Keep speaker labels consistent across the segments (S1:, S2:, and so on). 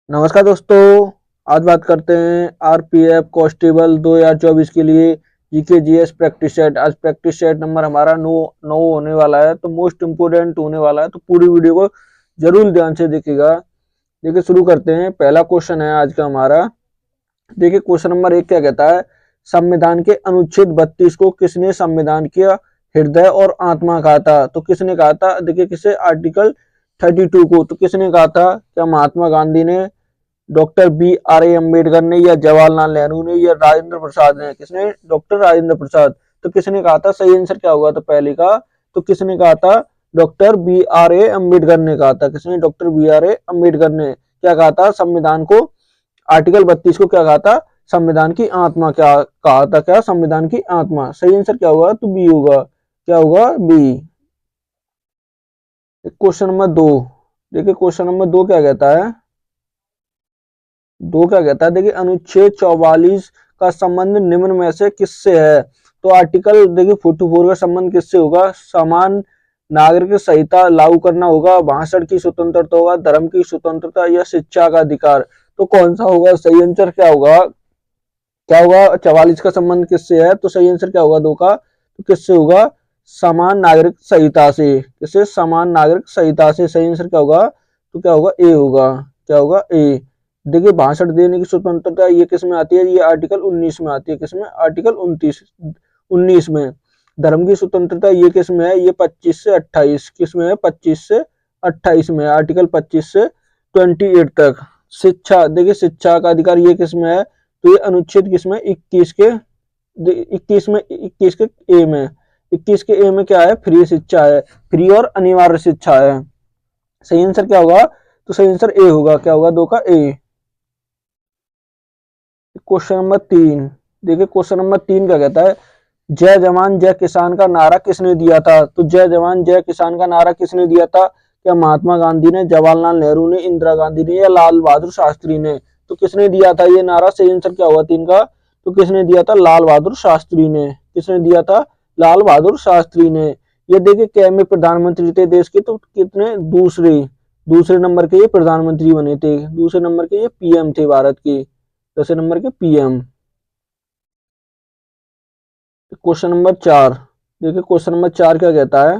S1: नमस्कार दोस्तों। आज बात करते हैं आरपीएफ कांस्टेबल 2024 के लिए जीके जीएस प्रैक्टिस सेट। आज प्रैक्टिस सेट नंबर हमारा 9 होने वाला है, तो मोस्ट इम्पोर्टेंट होने वाला है, तो पूरी वीडियो को जरूर ध्यान से देखिएगा। देखिए शुरू करते हैं। पहला क्वेश्चन है आज का हमारा। देखिए क्वेश्चन नंबर 1 क्या कहता है, संविधान के अनुच्छेद 32 को किसने संविधान का हृदय और आत्मा कहा था? तो किसने कहा था? देखिए किसे, आर्टिकल 32 को। तो किसने कहा था? क्या महात्मा गांधी ने, डॉक्टर BR अम्बेडकर ने, या जवाहरलाल नेहरू ने, या राजेंद्र प्रसाद ने? किसने? डॉक्टर राजेंद्र प्रसाद। तो किसने कहा था? सही आंसर क्या होगा? तो पहले का, तो किसने कहा था? डॉक्टर BR अम्बेडकर ने कहा था। किसने? डॉक्टर BR अम्बेडकर ने क्या कहा था? संविधान को, आर्टिकल 32 को क्या कहा था? संविधान की आत्मा क्या कहा था? क्या? संविधान की आत्मा। सही आंसर क्या होगा? तो बी होगा। क्या होगा? बी। Question number 2। देखिए क्वेश्चन नंबर 2 क्या कहता है, देखिए अनुच्छेद 44 का संबंध निम्न में से किससे है? तो आर्टिकल देखिए 44 का संबंध किससे होगा? समान नागरिक संहिता लागू करना होगा, भाषण की स्वतंत्रता होगा, धर्म की स्वतंत्रता, या शिक्षा का अधिकार। तो कौन सा होगा? सही आंसर क्या होगा? क्या होगा? 44 का संबंध किससे है? तो सही आंसर क्या होगा? 2 का। तो किससे होगा? समान नागरिक संहिता से। किससे? समान नागरिक संहिता से। सही आंसर क्या होगा? तो क्या होगा? ए होगा। क्या होगा? ए। देखिए भाषण देने की स्वतंत्रता ये किस में आती है? ये आर्टिकल 19 में आती है। किसमें? आर्टिकल 19 में। धर्म की स्वतंत्रता ये किस में है? ये 25 से 28। किस में है? 25 से 28 में। आर्टिकल 25 से 28 तक। शिक्षा, देखिए शिक्षा का अधिकार ये किस में है? तो ये अनुच्छेद किसमें? 21 के, 21 में, 21 के ए में। 21 के ए में क्या है? फ्री शिक्षा है। फ्री और अनिवार्य शिक्षा है। सही आंसर क्या होगा? तो सही आंसर ए होगा। क्या होगा? 2 का ए। Question number 3। देखिए क्वेश्चन नंबर 3 क्या कहता है, जय जवान जय किसान का नारा किसने दिया था? तो जय जवान जय किसान का नारा किसने दिया था? क्या महात्मा गांधी ने, जवाहरलाल नेहरू ने, इंदिरा गांधी ने, या लाल बहादुर शास्त्री ने? तो किसने दिया था ये नारा? सही आंसर क्या हुआ 3 का? तो किसने दिया था? लाल बहादुर शास्त्री ने। किसने दिया था? लाल बहादुर शास्त्री ने। ये देखिए क्या में प्रधानमंत्री थे देश के, तो कितने? दूसरे दूसरे नंबर के ये प्रधानमंत्री बने थे। दूसरे नंबर के ये PM थे भारत के। 10 नंबर के PM। Question number 4। देखिए क्वेश्चन नंबर 4 क्या कहता है,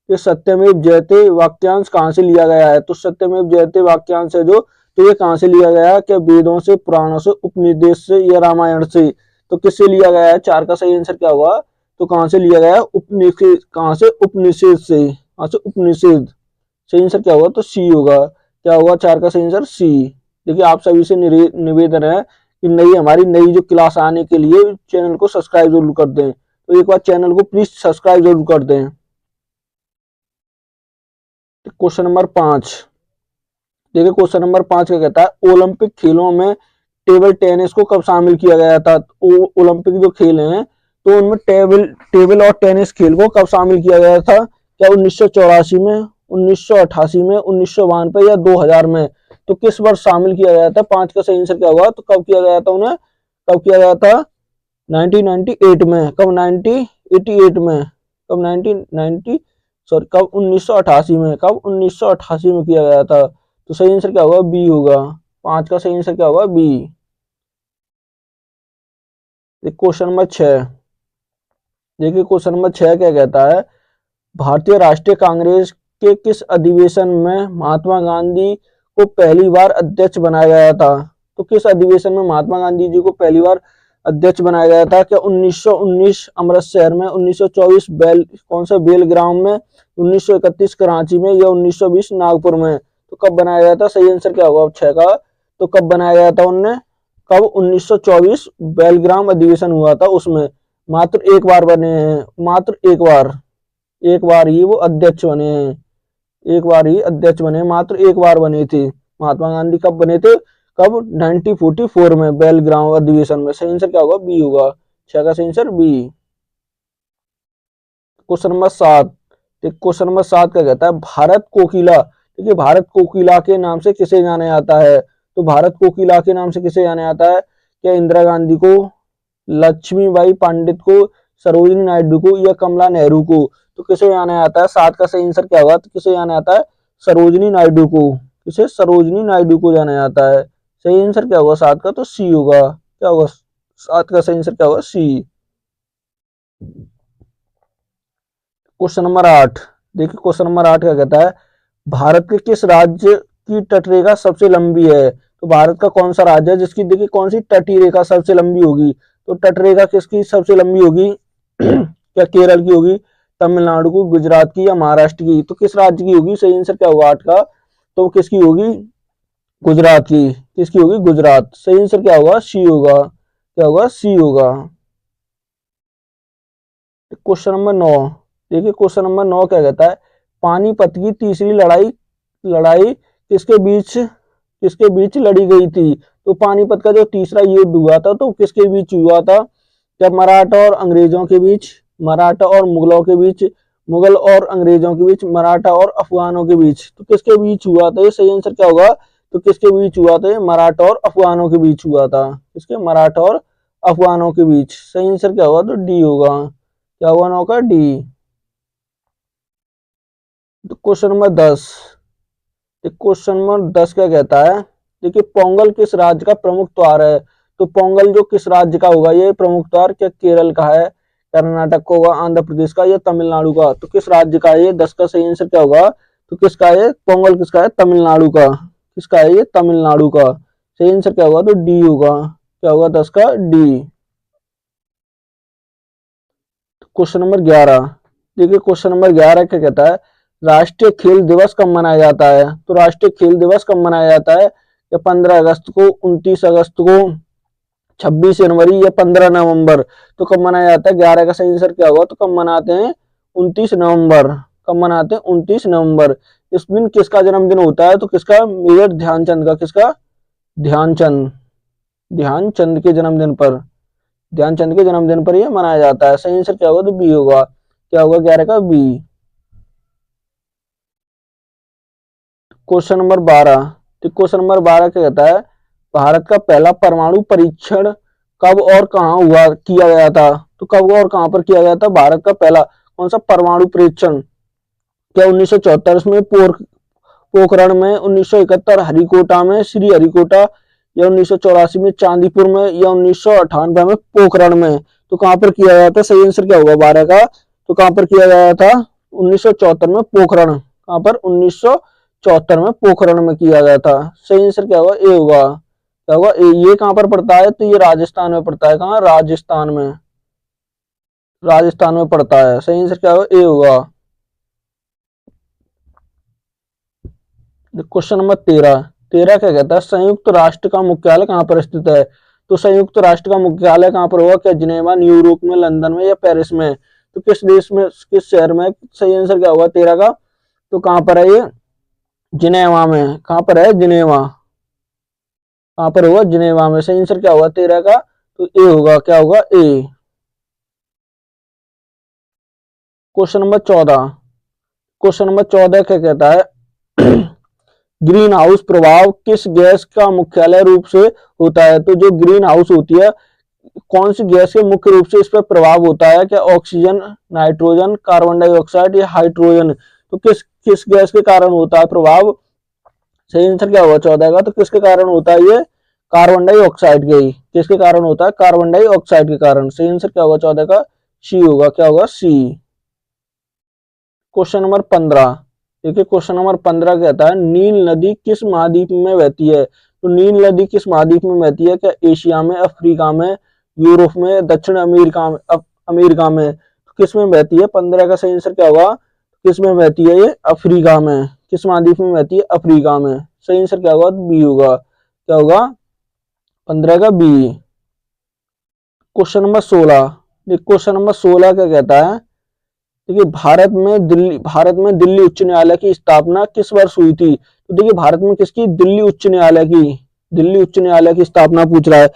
S1: कि सत्यमेव जयते वाक्यांश कहाँ से लिया गया है? तो सत्यमेव जयते वाक्यांश है जो, तो ये कहाँ से लिया गया है? क्या वेदों से, पुराणों से, उपनिषद से, या रामायण से? तो किससे लिया गया है? 4 का सही आंसर क्या होगा? तो कहाँ से लिया गया है? उपनिषद। कहाँ से? उपनिषद से। कहाँ से? उपनिषद। सही आंसर क्या होगा? तो सी होगा। क्या होगा? 4 का सही आंसर सी। देखिए आप सभी से निवेदन है कि हमारी नई जो क्लास आने के लिए चैनल को सब्सक्राइब जरूर कर दें। तो एक बार चैनल को प्लीज सब्सक्राइब जरूर कर दें। Question number 5। देखिए क्वेश्चन नंबर 5 क्या कहता है, ओलंपिक खेलों में टेबल टेनिस को कब शामिल किया गया था? ओलंपिक जो खेल हैं, तो उनमें टेबल टेबल और टेनिस खेल को कब शामिल किया गया था? क्या 1984 में, 1988 में, 1992 या 2000 में? तो किस वर्ष शामिल किया गया था? 5 का सही आंसर क्या होगा? तो कब किया गया था उन्हें? कब किया गया था? 1998 में। कब? 1988 में। कब? 1990, सॉरी, कब? 1988 में। कब? 1988 में किया गया था। तो सही आंसर क्या होगा? बी होगा। 5 का सही आंसर क्या होगा? बी। Question number 6। देखिए क्वेश्चन नंबर 6 क्या कहता है, भारतीय राष्ट्रीय कांग्रेस के किस अधिवेशन में महात्मा गांधी को पहली बार अध्यक्ष बनाया गया था? तो किस अधिवेशन में महात्मा गांधी जी को पहली बार अध्यक्ष बनाया गया था? क्या 1919 अमृतसर में, 1924 कौन सा बेलग्राम में, 1931 कराची में, या 1920 नागपुर में? तो कब बनाया गया था? सही आंसर क्या होगा 6 का? तो कब बनाया गया था उनने? कब? 1924 बेलग्राम अधिवेशन हुआ था, उसमें मात्र एक बार बने हैं। मात्र एक बार, एक बार ही वो अध्यक्ष बने हैं। एक बार ही अध्यक्ष बने, मात्र एक बार बने थे महात्मा गांधी। कब बने थे? कब? 1944 में बेलग्राम अधिवेशन में। सही आंसर क्या होगा? बी होगा। 6 का सही answer B. Question number 7। Question number 7 क्या कहता है, भारत कोकिला, देखिए भारत कोकिला के नाम से किसे जाना जाता है? तो भारत कोकिला के नाम से किसे जाना जाता है? क्या इंदिरा गांधी को, लक्ष्मीबाई पंडित को, सरोजिनी नायडू को, या कमला नेहरू को? तो किसे जाना जाता है? 7 का सही आंसर क्या होगा? तो किसे जाना जाता है? सरोजिनी नायडू को। इसे सरोजनी नायडू को जाना जाता है। सही आंसर क्या होगा 7 का? तो सी होगा। क्या होगा 7 का सही आंसर? क्या होगा? सी। क्वेश्चन नंबर 8, देखिए क्वेश्चन नंबर 8 क्या कहता है, भारत के किस राज्य की तटरेखा सबसे लंबी है? तो भारत का कौन सा राज्य है जिसकी देखिए कौन सी तटीय रेखा सबसे लंबी होगी? तो तटरेखा किसकी सबसे लंबी होगी? क्या केरल की होगी, तमिलनाडु की, गुजरात की या महाराष्ट्र की? तो किस राज्य की होगी? सही आंसर क्या होगा 8 का? तो किसकी होगी? गुजरात की। किसकी होगी? गुजरात। सही आंसर क्या होगा? सी होगा। क्या होगा? सी होगा। क्वेश्चन नंबर 9, देखिए क्वेश्चन नंबर 9 क्या कहता है, पानीपत की तीसरी लड़ाई लड़ाई किसके बीच लड़ी गई थी? तो पानीपत का जो तीसरा युद्ध हुआ था तो किसके बीच हुआ था? क्या मराठा और अंग्रेजों के बीच, मराठा और मुगलों के बीच, मुगल और अंग्रेजों के बीच, मराठा और अफगानों के बीच? तो किसके बीच हुआ था? ये सही आंसर क्या होगा? तो किसके बीच हुआ था? मराठा और अफगानों के बीच हुआ था। किसके? मराठा और अफगानों के बीच। सही आंसर क्या होगा? तो डी होगा। क्या हुआ 9 का? डी। तो क्वेश्चन नंबर 10, क्वेश्चन नंबर 10 क्या कहता है, देखिए पोंगल किस राज्य का प्रमुख त्योहार है? तो पोंगल जो किस राज्य का होगा ये प्रमुख त्योहार? क्या केरल का है, कर्नाटक का होगा, आंध्र प्रदेश का या तमिलनाडु का? तो किस राज्य का है ये? 10 का सही आंसर क्या होगा? तो किसका है पोंगल? किसका है? तमिलनाडु का। किसका है ये? तमिलनाडु का। सही आंसर क्या होगा? तो डी होगा। क्या होगा 10 का? डी। क्वेश्चन नंबर 11, देखिए क्वेश्चन नंबर 11 क्या कहता है, राष्ट्रीय खेल दिवस कब मनाया जाता है? तो राष्ट्रीय खेल दिवस कब मनाया जाता है? या 15 अगस्त को, 29 अगस्त को, 26 जनवरी या 15 नवंबर? तो कब मनाया जाता है? 11 का सही आंसर क्या होगा? तो कब मनाते हैं? 29 नवंबर। कब मनाते हैं? 29 नवंबर। इस दिन किसका जन्मदिन होता है? तो किसका? मेजर ध्यानचंद का। किसका? ध्यानचंद। ध्यानचंद के जन्मदिन पर, ध्यानचंद के जन्मदिन पर यह मनाया जाता है। सही आंसर क्या होगा? तो बी होगा। क्या होगा 11 का? बी। क्वेश्चन नंबर 12, तो क्वेश्चन नंबर 12 क्या कहता है, भारत का पहला परमाणु परीक्षण कब और कहां हुआ किया गया था? तो कब और कहां पर किया गया था भारत का पहला कौन सा परमाणु परीक्षण? क्या 1974 में पोखरण में, 1971 हरिकोटा में, श्री हरिकोटा, या 1984 में चांदीपुर में, या 1998 में पोखरण में? तो कहां पर किया गया था? सही आंसर क्या होगा 12 का? तो कहां पर किया गया था? 1974 में पोखरण। कहां पर? 1974 में पोखरण में किया गया था। सही आंसर क्या होगा? ए होगा। क्या होगा? ए। ये कहां पर पड़ता है? तो ये राजस्थान में पड़ता है। कहां? राजस्थान में। राजस्थान में पड़ता है। सही आंसर क्या होगा? ए होगा। क्वेश्चन नंबर 13, 13 क्या कहता है, संयुक्त राष्ट्र का मुख्यालय कहां पर स्थित है? तो संयुक्त राष्ट्र का मुख्यालय कहां पर होगा? क्या जिनेवा, न्यूयॉर्क में, लंदन में या पेरिस में? तो किस देश में, किस शहर में? सही आंसर क्या होगा 13 का? तो कहां पर है ये? जिनेवा में। कहां पर है? जिनेवा। कहां पर होगा? जिनेवा में। सही आंसर क्या होगा 13 का? तो ए होगा। क्या होगा? A. Question number 14, question number 14 क्या कहता है, ग्रीन हाउस प्रभाव किस गैस का मुख्यालय रूप से होता है? तो जो ग्रीन हाउस होती है कौन सी गैस के मुख्य रूप से इस पर प्रभाव होता है? क्या ऑक्सीजन, नाइट्रोजन, कार्बन डाइऑक्साइड या हाइड्रोजन? तो किस किस गैस के कारण होता है प्रभाव? सही आंसर क्या होगा 14 का? तो किसके कारण होता है ये? कार्बन डाइऑक्साइड के ही। किसके कारण होता है? कार्बन डाइऑक्साइड के कारण। सही आंसर क्या होगा 14 का? सी होगा। क्या होगा? सी। क्वेश्चन नंबर 15, देखिए क्वेश्चन नंबर 15 कहता है, नील नदी किस महाद्वीप में बहती है? तो नील नदी किस महाद्वीप में बहती है? क्या एशिया में, अफ्रीका में, यूरोप में, दक्षिण अमेरिका में, अमेरिका में? तो किस में बहती है? 15 का सही आंसर क्या होगा? किस में बहती है ये? अफ्रीका में। किस महाद्वीप में बहती है? अफ्रीका में। सही आंसर क्या होगा? बी होगा। क्या होगा? 15 का B. Question number 16, question number 16 क्या कहता है, देखिए भारत में दिल्ली उच्च न्यायालय की स्थापना किस वर्ष हुई थी? तो देखिए भारत में किसकी? दिल्ली उच्च न्यायालय की। दिल्ली उच्च न्यायालय की स्थापना पूछ रहा है,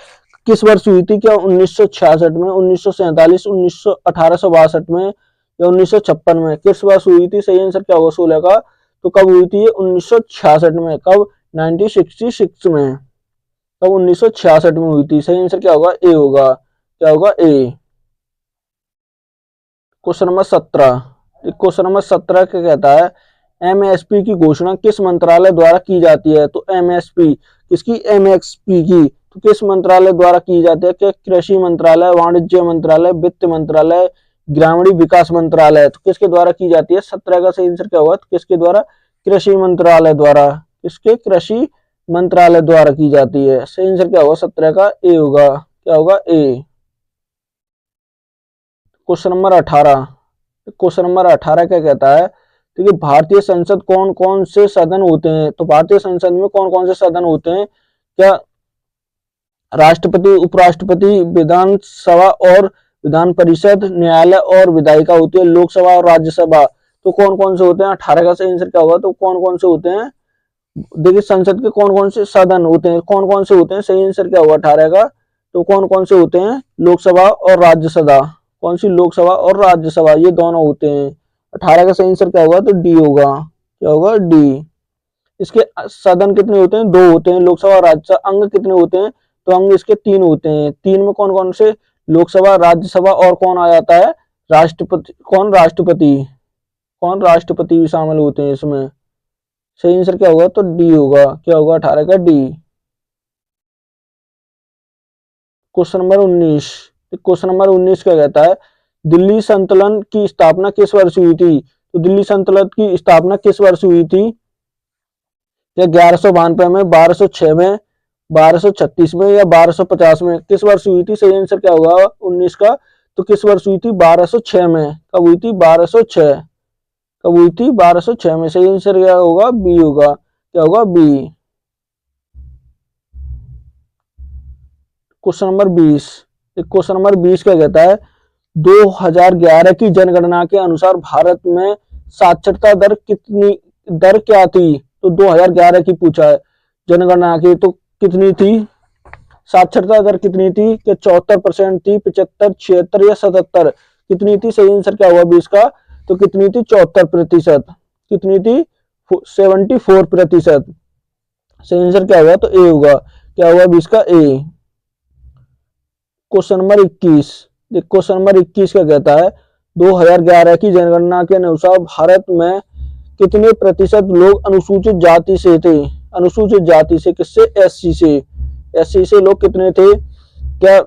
S1: किस वर्ष हुई थी? क्या 1966 में, 1947, 1862 में या 1956 में? किस वर्ष हुई थी? सही आंसर क्या होगा 16 का? तो कब हुई थी? 1966 में। कब? 1966 में। कब? 1966 में हुई थी। सही आंसर क्या होगा? ए होगा। क्या होगा? A. Question number 17, question number 17 क्या कहता है, एमएसपी की घोषणा किस मंत्रालय द्वारा की जाती है? तो एमएसपी किसकी? एमएसपी की तो किस मंत्रालय द्वारा की जाती है? क्या कृषि मंत्रालय, वाणिज्य मंत्रालय, वित्त मंत्रालय, ग्रामीण विकास मंत्रालय? तो किसके द्वारा की जाती है? 17 का सही आंसर क्या होगा? तो किसके द्वारा? कृषि मंत्रालय द्वारा। किसके? कृषि मंत्रालय द्वारा की जाती है। सही आंसर क्या होगा? 17 का ए होगा। क्या होगा? A. Question number 18। Question number 18 क्या कहता है? देखिए, भारतीय संसद कौन कौन से सदन होते हैं? तो भारतीय संसद में कौन कौन से सदन होते हैं? क्या राष्ट्रपति, उपराष्ट्रपति, विधानसभा और विधान परिषद, न्यायालय और विधायिका होती है, लोकसभा और राज्यसभा? तो कौन कौन से होते हैं? 18 का सही आंसर क्या होगा? तो कौन कौन से होते हैं? देखिए, संसद के कौन कौन से सदन होते हैं, कौन कौन से होते हैं? सही आंसर क्या होगा 18 का? तो कौन कौन से होते हैं? लोकसभा और राज्यसभा। कौन सी? लोकसभा और राज्यसभा, ये दोनों होते हैं। 18 का सही आंसर क्या होगा? तो डी होगा। क्या होगा? डी। इसके सदन कितने होते हैं? 2 होते हैं, लोकसभा और राज्यसभा। अंग कितने होते हैं? तो अंग इसके 3 होते हैं। 3 में कौन कौन से? लोकसभा, राज्यसभा और कौन आ जाता है? राष्ट्रपति। कौन? राष्ट्रपति। कौन? राष्ट्रपति भी शामिल होते हैं इसमें। सही आंसर क्या होगा? तो डी होगा। क्या होगा? 18 का D. Question number 19। Question number 19 क्या कहता है? दिल्ली संतुलन की स्थापना किस वर्ष हुई थी? तो दिल्ली संतुलन की स्थापना किस वर्ष हुई थी? क्या 1192 में, 1206 में, 1236 में या 1250 में? किस वर्ष हुई थी? सही आंसर क्या होगा 19 का? तो किस वर्ष हुई थी? 1206 में। कब हुई थी? 1206। कब हुई थी? 1206 में। सही आंसर क्या होगा? बी होगा। क्या होगा? B. Question number 20। Question number 20 क्या कहता है? 2011 की जनगणना के अनुसार भारत में साक्षरता दर क्या थी? तो 2011 की पूछा है जनगणना की, तो कितनी थी? साक्षरता दर कितनी थी? क्या 74% थी, 75, 76 या 77? कितनी थी? सही आंसर क्या हुआ 20 का? तो कितनी थी? 74%। कितनी थी? 74%। सही आंसर क्या होगा? तो ए होगा। क्या होगा 20 का? A. Question number 21। Question number 21 क्या कहता है? 2011 की जनगणना के अनुसार भारत में कितने प्रतिशत लोग अनुसूचित जाति से थे? अनुसूचित जाति से किससे? एससी से। एससी से लोग कितने थे? क्या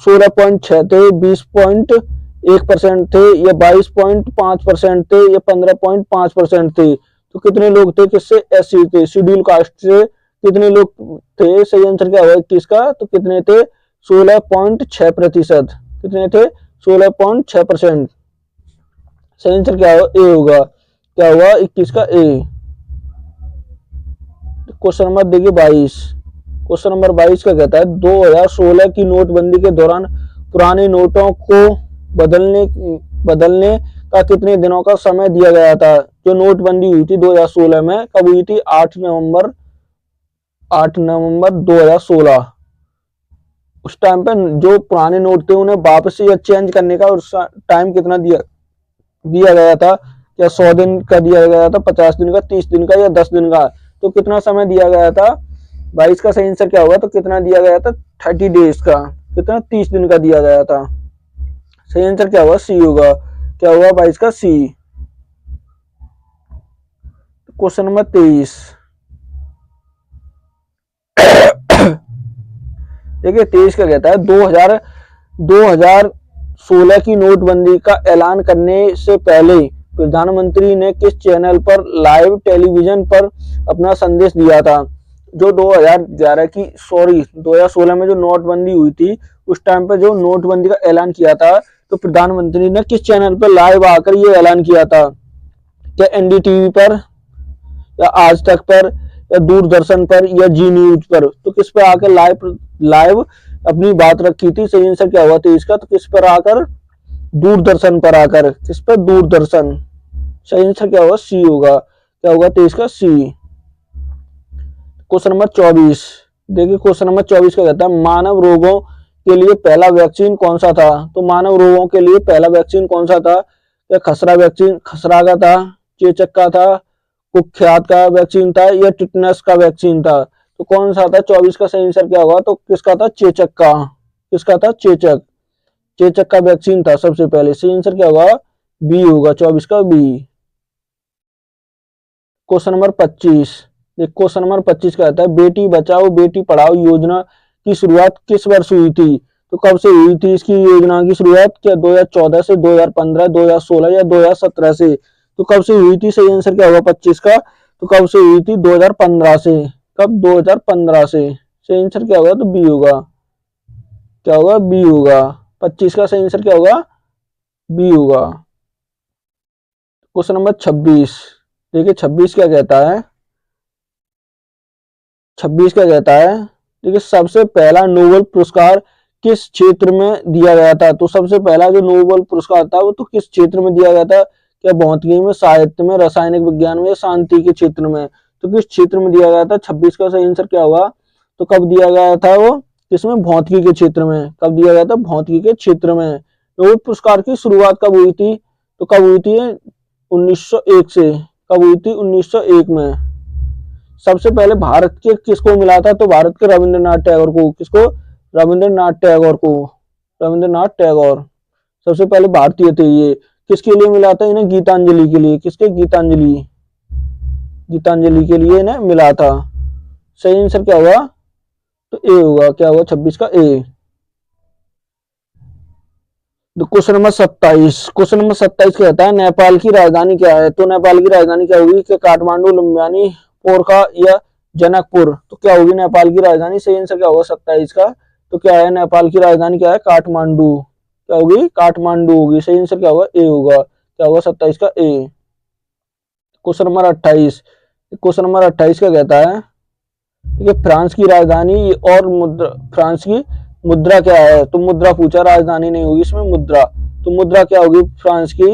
S1: 16.6 थे, 20.1% थे या 22.5% थे या 15.5% थे? तो कितने लोग थे किससे? एससी थे, शेड्यूल कास्ट से कितने लोग थे? सही आंसर क्या होगा 21 का? तो कितने थे? 16.6%। कितने थे? 16.6%। सही आंसर क्या होगा? ए होगा। क्या हुआ 21 का? ए। क्वेश्चन नंबर देखिए 22। क्वेश्चन नंबर 22 का कहता है? 2016 की नोटबंदी के दौरान पुराने नोटों को बदलने का कितने दिनों का समय दिया गया था? जो नोटबंदी हुई थी 2016 में, कब हुई थी? 8 नवंबर 2016। उस टाइम पे जो पुराने नोट थे उन्हें वापसी या चेंज करने का टाइम कितना दिया गया था? क्या 100 दिन का दिया गया था, 50 दिन का, 30 दिन का या 10 दिन का? तो कितना समय दिया गया था? 22 का सही आंसर क्या होगा? तो कितना दिया गया था? 30 डेज का। कितना? 30 दिन का दिया गया था। सही आंसर क्या होगा? सी होगा। क्या होगा 22 का? सी। Question number 23। देखिए 23 का कहता है? 2016 की नोटबंदी का ऐलान करने से पहले प्रधानमंत्री ने किस चैनल पर लाइव टेलीविजन पर अपना संदेश दिया था? जो 2016 में जो नोटबंदी हुई थी उस टाइम पे जो नोटबंदी का ऐलान किया था, तो प्रधानमंत्री ने किस चैनल पर लाइव आकर ये ऐलान किया था? क्या एनडीटीवी पर या आज तक पर या दूरदर्शन पर या जी न्यूज पर? तो किस पर आकर लाइव अपनी बात रखी थी? सही आंसर क्या हुआ 23 का? तो किस पर आकर? दूरदर्शन पर आकर। किस पर? दूरदर्शन। सही आंसर क्या होगा? सी होगा। क्या होगा 23 का? सी। Question number 24। देखिए क्वेश्चन नंबर 24 का कहता है? मानव रोगों के लिए पहला वैक्सीन कौन सा था? तो मानव रोगों के लिए पहला वैक्सीन कौन सा था? क्या खसरा वैक्सीन, खसरा का था, चेचक का था, कुख्यात का वैक्सीन था या टिटनस का वैक्सीन था? तो कौन सा था? 24 का सही आंसर क्या होगा? तो किसका था? चेचक का। किसका था? चेचक। चेचक का वैक्सीन था सबसे पहले। सही आंसर क्या होगा? बी होगा। 24 का? B. Question number 25, question number 25 कहता है बेटी बचाओ बेटी पढ़ाओ योजना की शुरुआत किस वर्ष हुई थी? तो कब से हुई थी इसकी योजना की शुरुआत? क्या 2014 से, 2015, 2016 या 2017 से? तो कब से हुई थी? सही आंसर क्या होगा 25 का? तो कब से हुई थी? 2015 से। कब? 2015 से। सही आंसर क्या होगा? तो बी होगा। क्या होगा? बी होगा। 25 का सही आंसर क्या होगा? बी होगा। क्वेश्चन नंबर 26, देखिए 26 क्या कहता है? 26 क्या कहता है? देखिए सबसे पहला नोबेल पुरस्कार किस क्षेत्र में दिया गया था? तो सबसे पहला जो नोबेल पुरस्कार था वो तो किस क्षेत्र में दिया गया था? क्या भौतिकी में, साहित्य में, रासायनिक विज्ञान में या शांति के क्षेत्र में? तो किस क्षेत्र में दिया गया था? 26 का सही आंसर क्या होगा? तो कब दिया गया था वो? किसमें? भौतिकी के क्षेत्र में। कब दिया गया था? भौतिकी के क्षेत्र में। नोबेल पुरस्कार की शुरुआत कब हुई थी? तो कब हुई थी? 1901 से। कब हुई थी? 1901 में। सबसे पहले भारत के किसको मिला था? तो भारत के रविंद्रनाथ टैगोर को। किसको? रविंद्रनाथ टैगोर को। रविंद्रनाथ टैगोर सबसे पहले भारतीय थे ये। किसके लिए मिला था इन्हें? गीतांजलि के लिए। किसके? गीतांजलि। गीतांजलि के लिए इन्हें मिला था। सही आंसर क्या होगा? तो ए होगा। क्या होगा? 26 का A. Question number 27, question number 27 कहता है नेपाल की राजधानी क्या है? तो नेपाल की राजधानी क्या होगी? कि काठमांडू, लुम्बिनी, पोरखा या जनकपुर? तो क्या होगी नेपाल की राजधानी? सही आंसर क्या होगा 27 का? तो क्या है नेपाल की राजधानी? क्या है? काठमांडू। क्या होगी? काठमांडू होगी। सही आंसर क्या होगा? ए होगा। क्या होगा? 27 का A. Question number 28, question number 28 क्या कहता है? देखिए फ्रांस की राजधानी और मुद्रा, फ्रांस की मुद्रा क्या है? तो मुद्रा पूछा, राजधानी नहीं होगी इसमें, मुद्रा। तो मुद्रा क्या होगी फ्रांस की?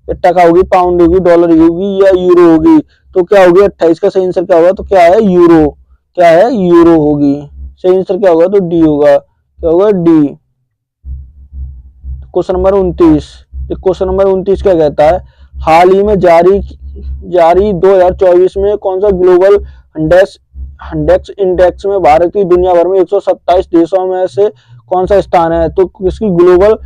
S1: टका होगी, पाउंड होगी, डॉलर होगी या यूरो होगी? तो क्या होगी? 28 का सही आंसर क्या होगा? तो क्या है? यूरो। क्या है? यूरो होगी। सही आंसर क्या होगा? तो डी होगा। क्या होगा? D. Question number 29, question number 29 क्या कहता है? हाल ही में जारी जारी 2024 में कौन सा ग्लोबल इंडेक्स इंडेक्स में भारत की दुनिया भर में 127 देशों में से कौन सा स्थान है? तो किसकी ग्लोबल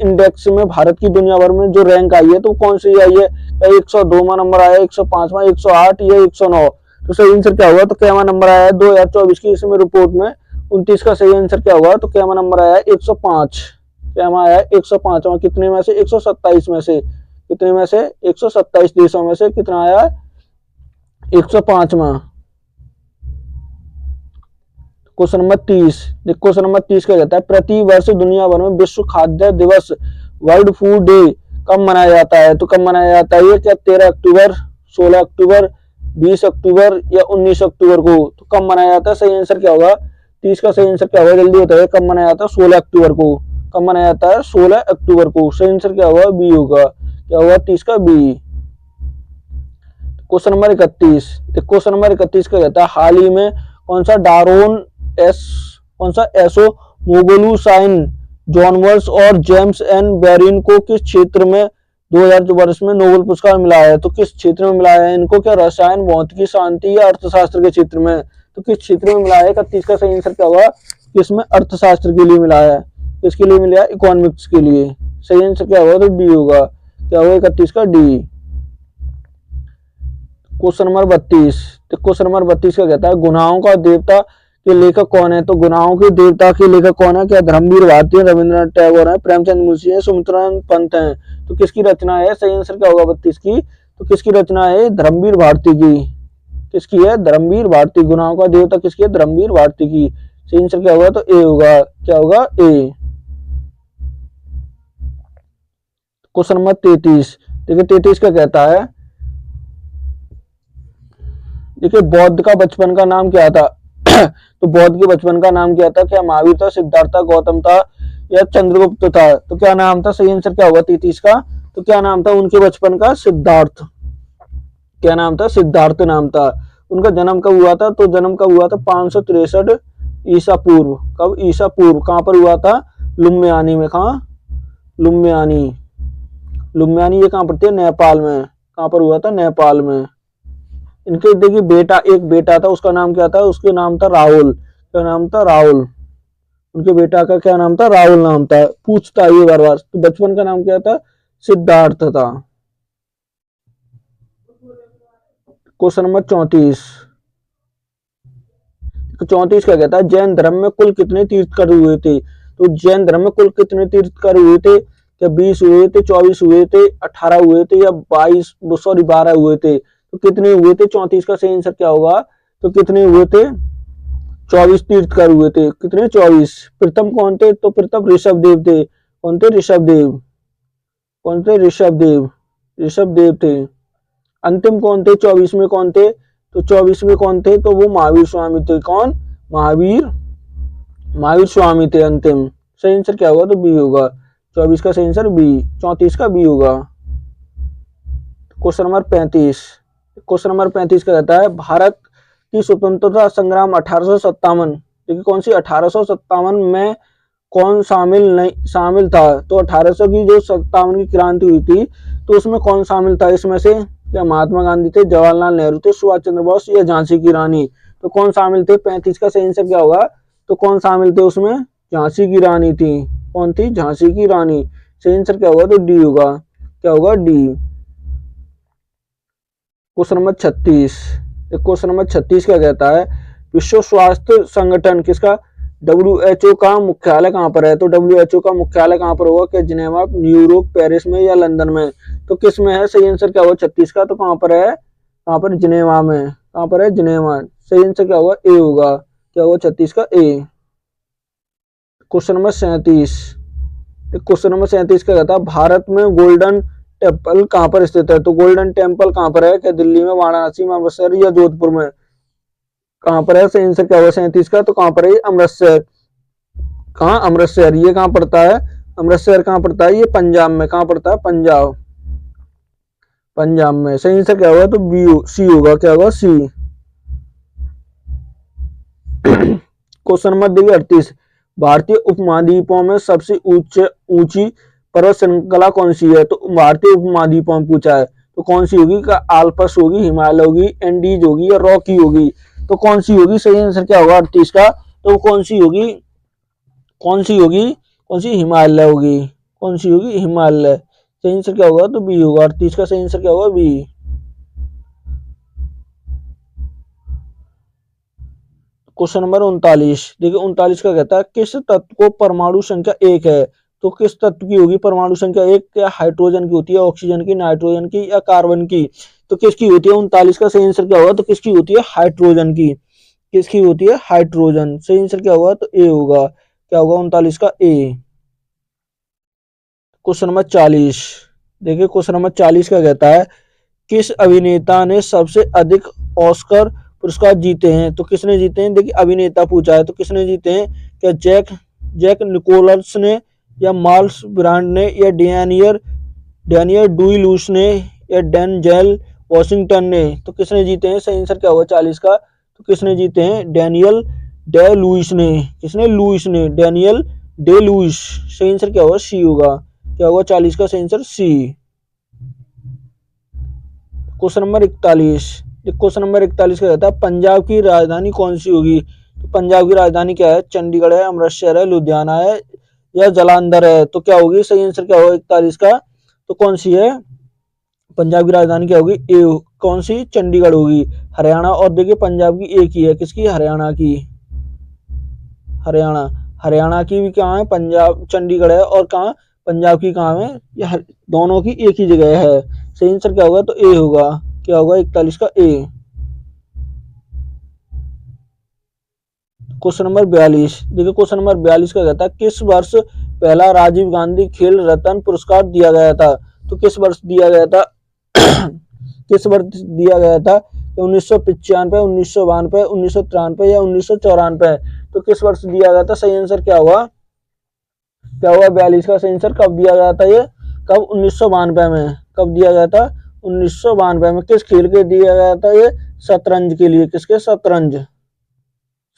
S1: इंडेक्स में भारत की दुनिया भर में जो रैंक आई है तो कौन सी आई है? 102वां नंबर आया, 105वां, 108 या 109? तो सही आंसर क्या होगा? तो क्या नंबर आया है 2024 की इसमें रिपोर्ट में? 29 का सही आंसर क्या होगा? तो क्या नंबर आया है? 105। क्या आया है? 105वां। कितने में से? 127 में से। कितने में से? 127 देशों में से कितना आया है? 105वां। क्वेश्चन नंबर 30, क्वेश्चन नंबर 30 क्या कहता है? प्रति वर्ष दुनिया भर में विश्व खाद्य दिवस, वर्ल्ड फूड डे कब मनाया जाता है? तो कब मनाया जाता है ये? क्या 13 अक्टूबर, 16 अक्टूबर, 20 अक्टूबर या 19 अक्टूबर को? तो कब मनाया जाता है? सही आंसर क्या होगा? 30 का सही आंसर क्या होगा? जल्दी बताइए। कब मनाया जाता है? 16 अक्टूबर को। कब मनाया जाता है? 16 अक्टूबर को। सही आंसर क्या होगा? बी होगा। क्या होगा? 30 का B. Question number 31, question number 31 क्या कहता है? हाल ही में कौन सा डारोन एसो मोगलू साइन जॉनवर्स और जेम्स एन बेरिन को किस क्षेत्र में 2000 वर्ष में नोबेल पुरस्कार मिला है? तो किस क्षेत्र में मिला है इनको? क्या रसायन, भौतिकी, शांति या अर्थशास्त्र के क्षेत्र में? तो किस क्षेत्र में मिला है? 31 का सही आंसर क्या होगा? किसमें? अर्थशास्त्र के लिए मिला है। किसके लिए मिला है? इकोनॉमिक्स के लिए। सही आंसर क्या होगा? तो डी होगा। क्या होगा? 31 का D. Question number 32, question number 32 का कहता है गुनाहों का देवता के लेखक कौन है? तो गुनाहों के देवता के लेखक कौन है? क्या धर्मवीर भारती है, रविंद्रनाथ टैगोर है, प्रेमचंद मुंशी है, सुमित्रानंद पंत है? तो किसकी रचना है? सही आंसर क्या होगा 32 की? तो किसकी रचना है? धर्मवीर भारती की। किसकी है? धर्मवीर भारती। गुनाहों का देवता किसकी है? धर्मवीर भारती की। सही आंसर क्या होगा? तो ए होगा। क्या होगा? ए। क्वेश्चन नंबर 33, देखिए 33 का कहता है, देखिए बौद्ध का बचपन का नाम क्या था? तो बौद्ध के बचपन का नाम क्या था? क्या महावीर था, सिद्धार्थ था, गौतम था या चंद्रगुप्त था? तो क्या नाम था? सही आंसर क्या होगा 33 का? तो क्या नाम था उनके बचपन का? सिद्धार्थ। क्या नाम था? सिद्धार्थ नाम था। उनका जन्म कब हुआ था? तो जन्म कब हुआ था? 563 ईसा पूर्व। कब? ईसा पूर्व। कहां पर हुआ था? लुम्बियानी में। कहा? लुम्बियानी। लुम्बियानी ये कहां पड़ती है? नेपाल में। कहां पर हुआ था? नेपाल में। इनके देखिए बेटा, एक बेटा था, उसका नाम क्या था? उसके नाम था राहुल। क्या नाम था? राहुल। उनके बेटा का क्या नाम था? राहुल नाम था। पूछता ये बार बार। तो बचपन का नाम क्या था? सिद्धार्थ था। Question number 34। 34 क्या कहता है, जैन धर्म में कुल कितने तीर्थंकर हुए थे? तो जैन धर्म में कुल कितने तीर्थंकर हुए थे? क्या 20 हुए थे, 24 हुए थे, 18 हुए थे या 12 हुए थे? तो कितने हुए थे? 34 का सही आंसर क्या होगा? तो कितने हुए थे? 24 तीर्थंकर हुए थे। कितने? 24। प्रथम कौन थे? तो प्रथम ऋषभ देव थे। कौन थे? ऋषभ देव। कौन थे? ऋषभ देव। ऋषभ देव थे। अंतिम कौन थे? 24 में कौन थे? तो 24 में कौन थे? तो वो महावीर स्वामी थे। कौन? महावीर स्वामी थे अंतिम। सही आंसर क्या होगा? तो बी होगा। 24 का सही आंसर बी, 34 का बी होगा। Question number 35। क्वेश्चन नंबर 35 का कहता है, भारत की स्वतंत्रता संग्राम 1857, देखिए कौन सी 1857 में कौन शामिल था? तो 1800 की जो 57 की क्रांति हुई थी, तो उसमें कौन शामिल था इसमें से? क्या महात्मा गांधी थे, जवाहरलाल नेहरू थे, सुभाष चंद्र बोस या झांसी की रानी? तो कौन शामिल थे? 35 का सही आंसर क्या होगा? तो कौन शामिल थे उसमें? झांसी की रानी थी। कौन थी? झांसी की रानी। सही आंसर क्या होगा? तो डी होगा। क्या होगा? D. Question number 36। Question number 36 क्या कहता है, विश्व स्वास्थ्य संगठन किसका, WHO का मुख्यालय कहाँ पर है? तो WHO का मुख्यालय कहाँ पर होगा? क्या जिनेवा, न्यूयॉर्क, पेरिस में या लंदन में? तो किस में है? सही आंसर क्या होगा 36 का? तो कहाँ पर है? कहाँ पर? जिनेवा में। कहाँ पर है? जिनेवा। सही आंसर क्या होगा? ए होगा। क्या होगा? 36 का A. Question number 37। Question number 37 क्या कहता है, भारत में गोल्डन टेम्पल कहाँ पर स्थित है? तो गोल्डन टेम्पल कहाँ पर है? क्या दिल्ली में, वाराणसी में, अमृतसर या जोधपुर में? कहाँ पर है? सही आंसर क्या होगा 37 का? तो कहाँ पर है? अमृतसर। कहाँ? अमृतसर। ये कहाँ पड़ता है? अमृतसर कहाँ पड़ता है? ये पंजाब में। कहाँ पड़ता है? पंजाब। पंजाब में। सही आंसर क्या होगा? तो बी, सी होगा। क्या होगा? सी। क्वेश्चन नंबर देखिए 38। भारतीय उपमहाद्वीपों में सबसे ऊंची पर्वत श्रृंखला कौन सी है? तो भारतीय उपमहाद्वीपों में पूछा है, तो कौन सी होगी? क्या आल्प्स होगी, हिमालय होगी, एंडीज होगी या रॉकी होगी? तो कौन सी होगी? सही आंसर क्या होगा 38 का? तो कौन सी होगी? कौन सी होगी? कौन सी? हिमालय होगी। कौन सी होगी? हिमालय। सही आंसर क्या होगा? तो बी होगा। 38 का सही आंसर क्या होगा? बी। Question number 39। देखिए 39 का कहता है, किस तत्व को परमाणु संख्या 1 है? तो किस तत्व की होगी परमाणु संख्या 1? क्या हाइड्रोजन की होती है, ऑक्सीजन की, नाइट्रोजन की या कार्बन की? तो किसकी होती है? 39 का सही आंसर क्या होगा? तो किसकी होती है? हाइड्रोजन की। किसकी होती है? हाइड्रोजन। सही आंसर क्या होगा? तो ए होगा। क्या होगा? 39 का ए। Question number 40। देखिए क्वेश्चन नंबर 40 का कहता है, किस अभिनेता ने सबसे अधिक ऑस्कर पुरस्कार जीते हैं? तो किसने जीते हैं? देखिए अभिनेता पूछा है, तो किसने जीते हैं? क्या जैक जैक निकोलस ने या मार्लस ब्रांड ने या डैनियल डुई लुइस ने या डेनजेल वॉशिंगटन ने? तो किसने जीते हैं? सही आंसर क्या होगा 40 का? तो किसने जीते हैं? डैनियल डे लुइस ने। किसने? लुइस ने। Daniel Day Lewis. सही आंसर क्या होगा? सी होगा। क्या होगा? 40 का सही answer C. Question number 41। Question number 41 का कहता है, पंजाब की राजधानी कौन सी होगी? तो पंजाब की राजधानी क्या है? चंडीगढ़ है, अमृतसर है, लुधियाना है या जालंधर है? तो क्या होगी? सही आंसर क्या होगा 41 का? तो कौन सी है? पंजाब की राजधानी क्या होगी? ए। कौन सी? चंडीगढ़ होगी। हरियाणा। और देखिए पंजाब की एक ही है, किसकी? हरियाणा की। हरियाणा। हरियाणा की भी कहाँ है? पंजाब, चंडीगढ़ है। और कहाँ? पंजाब की कहाँ है? ये दोनों की एक ही जगह है। सही आंसर क्या होगा? तो ए होगा। क्या होगा? 41 का ए। Question number 42। देखिए क्वेश्चन नंबर 42 का कहता है, किस वर्ष पहला राजीव गांधी खेल रत्न पुरस्कार दिया गया था? तो किस वर्ष दिया गया था? किस वर्ष दिया गया था? 1995, 1992, 1993 या 1994? तो किस वर्ष दिया गया था? सही आंसर क्या होगा? क्या होगा? 42 का सही आंसर। कब दिया गया था ये? कब? 1992 में। कब दिया गया था? 1992 में। किस खेल के दिया गया था ये? शतरंज के लिए। किसके? शतरंज।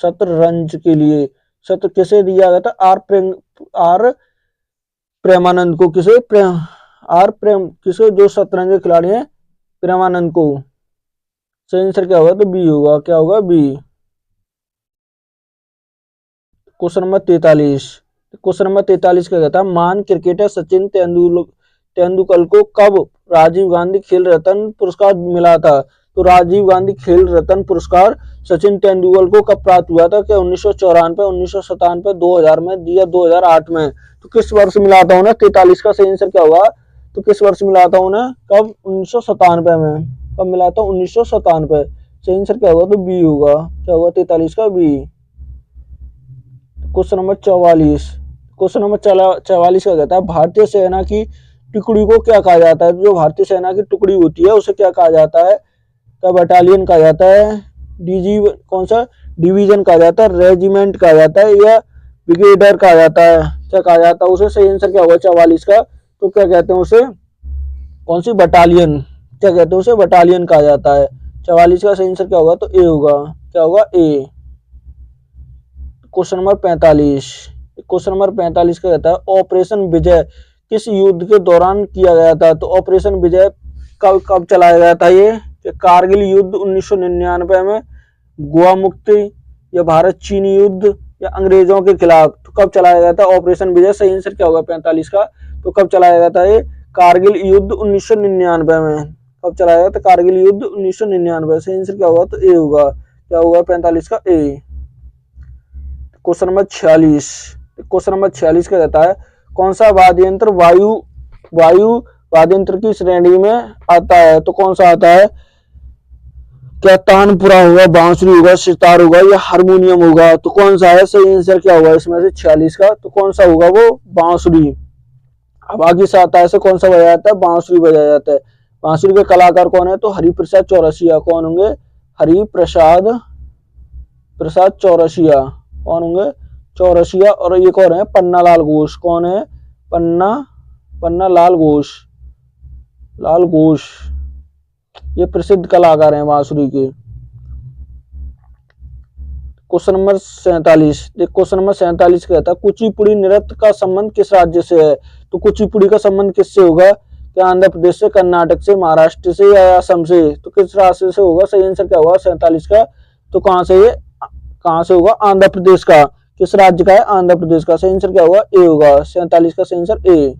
S1: शतरंज के लिए। किसे दिया गया था? आर प्रेमानंद को। किसे? किसे? जो शतरंज के खिलाड़ी हैं, प्रेमानंद को। सही आंसर क्या होगा? तो बी होगा। क्या होगा? B. Question number 43। Question number 43 क्या कहता है, महान क्रिकेटर सचिन तेंदुलकर को कब राजीव गांधी खेल रत्न पुरस्कार मिला था? तो राजीव गांधी खेल रत्न पुरस्कार सचिन तेंदुलकर को कब प्राप्त हुआ था? क्या 1994, 1997, 2000 में दिया 2008 में? तो किस वर्ष मिला था उन्हें? 43 का सही आंसर क्या होगा? तो किस वर्ष मिला था उन्हें? कब? 1997 में। कब मिला था? 1997। सही आंसर क्या होगा? तो बी होगा। क्या होगा? 43 का B. Question number 44। Question number 44 का कहता है भारतीय सेना की टुकड़ी को क्या कहा जाता है? जो भारतीय सेना की टुकड़ी होती है उसे क्या कहा जाता है? क्या बटालियन कहा जाता है? डीजी कौन सा? डिवीजन कहा जाता है? रेजिमेंट कहा जाता है या ब्रिगेडियर कहा जाता है? क्या कहा जाता है उसे? सही आंसर क्या होगा 44 का? तो क्या कहते हैं उसे? कौन सी? बटालियन। क्या कहते हैं उसे? बटालियन कहा जाता है। 44 का सही आंसर क्या होगा? तो ए होगा। क्या होगा? A. Question number 45। Question number 45 का कहता है ऑपरेशन विजय किस युद्ध के दौरान किया गया था? तो ऑपरेशन विजय कब कब चलाया गया था? ये कारगिल युद्ध 1999 में, गोवा मुक्ति, या भारत चीन युद्ध, या अंग्रेजों के खिलाफ? तो कब चलाया गया था ऑपरेशन विजय? सही आंसर क्या होगा 45 का? तो कब चलाया गया था ये? कारगिल युद्ध 1999 में। कब चलाया गया था कारगिल युद्ध? 1999। सही आंसर क्या होगा? तो ए होगा। क्या होगा 45 का? A. Question number 46। Question number 46 का कहता है कौन सा वाद्य यंत्र वायु वाद्य यंत्र की श्रेणी में आता है? तो कौन सा आता है? क्या तानपुरा होगा, बांसुरी होगा, सितार होगा, या हारमोनियम होगा? तो कौन सा है? सही आंसर क्या होगा इसमें से 46 का? तो कौन सा होगा वो? बांसुरी। अब आगे से आता है ऐसे कौन सा बजाया जाता है? बांसुरी बजाया जाता है। बांसुरी के कलाकार कौन है? तो हरिप्रसाद चौरसिया। कौन होंगे? हरिप्रसाद चौरसिया। कौन होंगे? चौरसिया। और ये कौन है? पन्ना लाल घोष। कौन है? पन्ना लाल घोष। ये प्रसिद्ध कलाकार हैं बांसुरी के। Question number 47। क्वेश्चन नंबर 47 कहता है कुचिपुड़ी नृत्य का संबंध किस राज्य से है? तो कुचिपुड़ी का संबंध किससे होगा? क्या आंध्र प्रदेश से, कर्नाटक से, महाराष्ट्र से, या असम से? तो किस राज्य से होगा? सही आंसर क्या होगा 47 का? तो कहां से होगा? आंध्र प्रदेश का। किस राज्य का है? आंध्र प्रदेश का। सही आंसर क्या होगा? ए होगा। 47 का सही आंसर ए।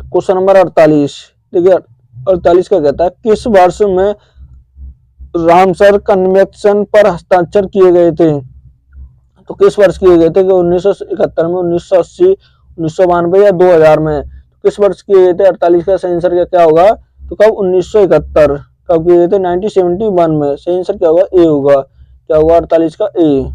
S1: Question number 48। देखिए 48 का कहता है किस वर्ष में रामसर कन्वेंशन पर हस्ताक्षर किए गए थे? तो किस वर्ष किए गए थे? कि 1971 में, 1980, 1992 या 2000 में? तो किस वर्ष किए गए थे? 48 का सही आंसर क्या होगा? तो कब? 1971। कब किए गए थे? 1971 में। सही आंसर क्या होगा? ए होगा। क्या होगा 48 का? A.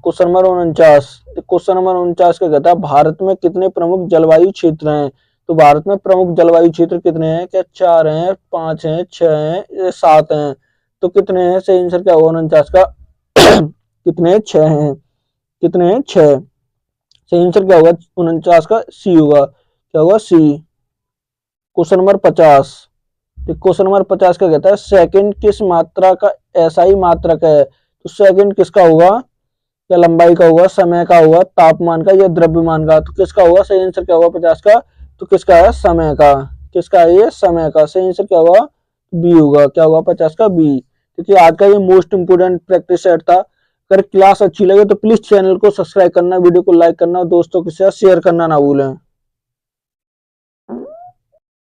S1: Question number 49। Question number 49 का कहता है भारत में कितने प्रमुख जलवायु क्षेत्र हैं? तो भारत में प्रमुख जलवायु क्षेत्र कितने हैं? क्या 4 हैं, 5 हैं, 6 हैं, 7 हैं? तो कितने हैं? सही आंसर क्या होगा 49 का? कितने? 6 हैं। कितने हैं? 6। सही आंसर क्या होगा 49 का? सी होगा। क्या होगा? C. Question number 50। Question number 50 का कहता है सेकंड किस मात्रा का एसआई मात्रक है? तो सेकंड किसका होगा? क्या लंबाई का होगा, समय का होगा, तापमान का, या द्रव्यमान का? तो किसका होगा? सही आंसर क्या होगा 50 का? तो किसका है? समय का। किसका है ये? समय का। सही आंसर क्या होगा? बी होगा। क्या होगा 50 का? बी। देखिए आज का ये मोस्ट इंपोर्टेंट प्रैक्टिस सेट था। अगर क्लास अच्छी लगे तो प्लीज चैनल को सब्सक्राइब करना, वीडियो को लाइक करना और दोस्तों के साथ शेयर करना ना भूलें।